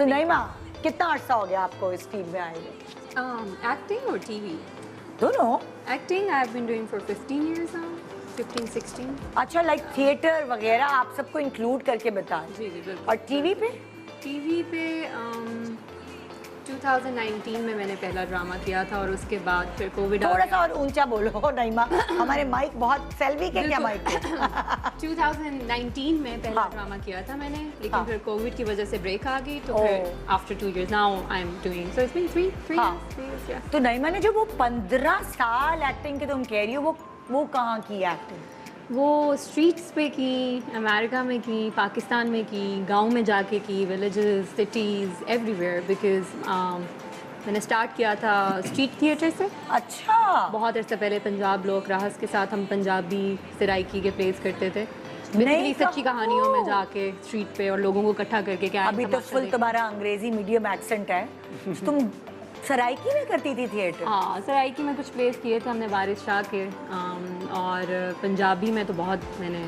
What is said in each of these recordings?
So नईमा, कितना अर्सा हो गया आपको इस फील्ड में आए हुए? Acting or TV? दोनों? Acting I've been doing for 15 years now, 15, 16. अच्छा, लाइक थिएटर वगैरह आप सबको इंक्लूड करके बताएं। जी बिल्कुल। और टीवी पे? टीवी पे 2019 में मैंने पहला ड्रामा किया था और उसके बाद फिर कोविड आ थोड़ा सा गया। और ऊंचा बोलो नईमा, हमारे माइक बहुत सेल्वी के क्या माइक है? 2019 में पहला हाँ। ड्रामा किया था मैंने, लेकिन हाँ। फिर कोविड की वजह से ब्रेक आ गई, तो ओह। फिर after 2 years now I'm doing, so it's been three हाँ। years, yeah. तो नईमा ने जो वो 15 साल एक्टिंग के तुम कह रही हो, वो कहाँ की एक्टिंग? वो स्ट्रीट्स पे की, अमेरिका में की, पाकिस्तान में की, गांव में जाके की, विलेजेस, सिटीज़, एवरीवेयर, बिकॉज मैंने स्टार्ट किया था स्ट्रीट थिएटर से। अच्छा, बहुत अर्सा पहले पंजाब लोक राहस के साथ हम पंजाबी सराइकी के प्लेस करते थे, बेसिकली सच्ची कहानियों में जाके स्ट्रीट पे और लोगों को इकट्ठा करके क्या अभी तो फुल तुम्हारा अंग्रेजी मीडियम एक्सेंट है। तुम सराइकी में करती थी थिएटर? हाँ, सराइकी में कुछ प्लेस किए थे हमने बारिश शाह के, और पंजाबी में तो बहुत मैंने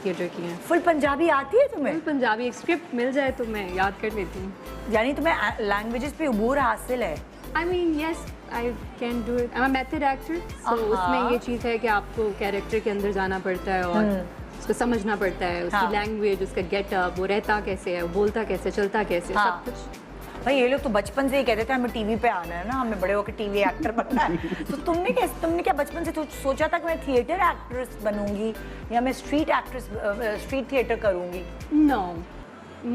थिएटर किए हैं। फुल पंजाबी आती है तुम्हें? फुल पंजाबी, एक स्क्रिप्ट मिल जाए तो मैं याद कर लेती हूँ। यानी तुम्हें लैंग्वेजेस पे उबूर हासिल है? I mean, yes, I can do it. I'm a method actor, so उसमें ये चीज़ है कि आपको कैरेक्टर के अंदर जाना पड़ता है और उसको समझना पड़ता है, उसकी लैंग्वेज, उसका गेटअप, वो रहता कैसे है, वो बोलता कैसे, चलता कैसे, सब कुछ। भाई ये लोग तो बचपन से ही कहते थे हमें टीवी पे आना है ना, हमें बड़े होकर टीवी एक्टर बनना है। तो तुमने क्या बचपन से सोचा था कि मैं थिएटर एक्ट्रेस बनूंगी या मैं स्ट्रीट थिएटर करूंगी? No,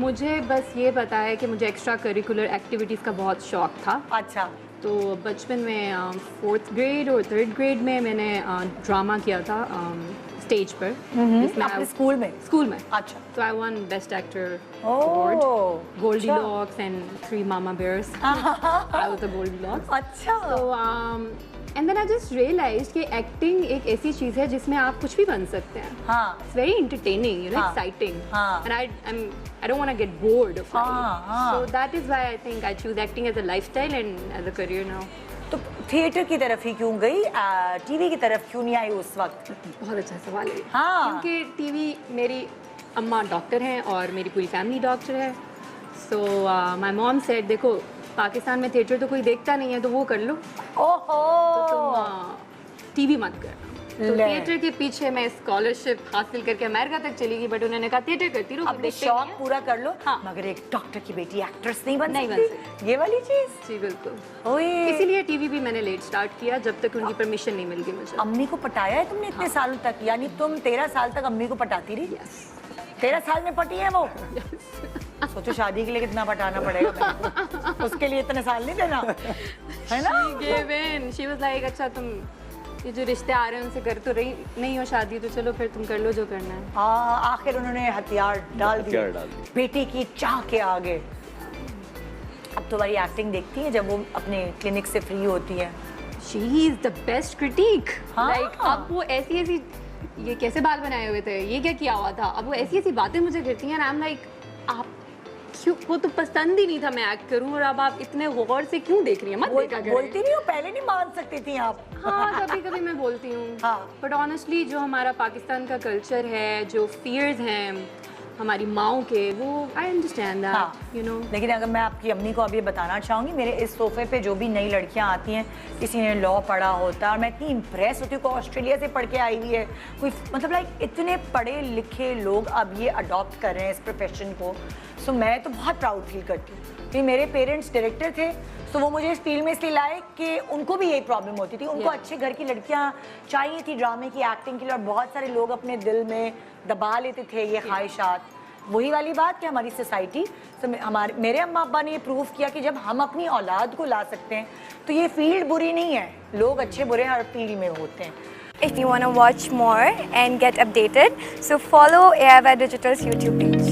मुझे बस ये पता है कि मुझे एक्स्ट्रा करिकुलर एक्टिविटीज़ का बहुत शौक था। अच्छा। तो बचपन में 4th grade और 3rd grade में मैंने ड्रामा किया था स्टेज पर, जिसमें अपने स्कूल में? स्कूल में। अच्छा। So I won Best Actor Award, Goldilocks and 3 Mama Bears. I was the Goldilocks. अच्छा। So and then I just realized कि एक्टिंग एक ऐसी चीज़ है जिसमें आप कुछ भी बन सकते हैं। हाँ। It's very entertaining, you know, हाँ। exciting. हाँ। And I don't want to get bored of it. हाँ। So that is why I think I choose acting as a lifestyle and as a career now. तो theatre की तरफ ही क्यों गई, TV की तरफ क्यों नहीं आई उस वक्त? बहुत अच्छा सवाल है। हाँ। क्योंकि टीवी, मेरी अम्मा डॉक्टर हैं और मेरी पूरी फैमिली डॉक्टर है। सो माय मॉम सेड, देखो पाकिस्तान में थिएटर तो कोई देखता नहीं है, तो वो कर लो। ओहो। तो तुम टीवी मत कर। तो थिएटर के पीछे मैं स्कॉलरशिप हासिल करके अमेरिका तक चली गई, बट उन्होंने कहा थिएटर करती रहो, अपने शौक पूरा कर लो। हाँ। मगर एक डॉक्टर की बेटी एक्ट्रेस नहीं बन नहीं बन सकती। ये वाली चीज। जी बिल्कुल। ओए। इसीलिए टीवी भी मैंने लेट स्टार्ट किया, जब तक उनकी परमिशन नहीं मिल गई मुझे। अम्मी को पटाया है तुमने इतने सालों तक? यानी तुम 13 साल तक अम्मी को पटाती रही? 13 साल में पटी है वो? सोचो शादी के लिए कितना पटाना पड़ेगा तुमको। उसके लिए इतने साल नहीं देना, है ना? She was like, अच्छा तुम ये जो रिश्ते आ रहे हैं उनसे कर तो रही नहीं हो शादी, तो चलो फिर तुम कर लो जो करना है। हाँ, आखिर उन्होंने हथियार डाल दिए बेटी की चाह के आगे। अब तुम्हारी एक्टिंग देखती है जब वो अपने क्लिनिक से फ्री होती है? She is the best critique. हाँ। Like अब वो ऐसी ये कैसे बाल बनाए हुए थे, ये क्या किया हुआ था, अब वो ऐसी बातें मुझे करती हैं, I'm like, आप क्यों, वो तो पसंद ही नहीं था मैं एक्ट करूं, और अब आप इतने गौर से क्यों देख रही हैं? मत देखा करें। बोलती नहीं हो? पहले नहीं मान सकती थी आप? हाँ, कभी कभी मैं बोलती हूँ। हाँ। बट ऑनेस्टली जो हमारा पाकिस्तान का कल्चर है, जो फियर्स हैं हमारी माओं के, वो I understand that, you know. लेकिन अगर मैं आपकी अम्मी को अभी बताना चाहूँगी, मेरे इस सोफे पे जो भी नई लड़कियाँ आती हैं, किसी ने लॉ पढ़ा होता है और मैं इतनी इम्प्रेस होती हूँ, कोई ऑस्ट्रेलिया से पढ़ के आई हुई है, कोई मतलब लाइक इतने पढ़े लिखे लोग अब ये अडॉप्ट कर रहे हैं इस प्रोफेशन को। सो मैं तो बहुत प्राउड फील करती हूँ कि मेरे पेरेंट्स डायरेक्टर थे, तो वो मुझे इस फील्ड में इसलिए लाए कि उनको भी यही प्रॉब्लम होती थी। उनको अच्छे घर की लड़कियाँ चाहिए थी ड्रामे की एक्टिंग के लिए, और बहुत सारे लोग अपने दिल में दबा लेते थे ये ख्वाहिशात। वही वाली बात कि हमारी सोसाइटी, मेरे अम्मा अब्बा ने ये प्रूव किया कि जब हम अपनी औलाद को ला सकते हैं तो ये फील्ड बुरी नहीं है, लोग अच्छे बुरे हर फील्ड में होते हैं। If you want to watch more and get updated, so follow AIVA Digital's YouTube page.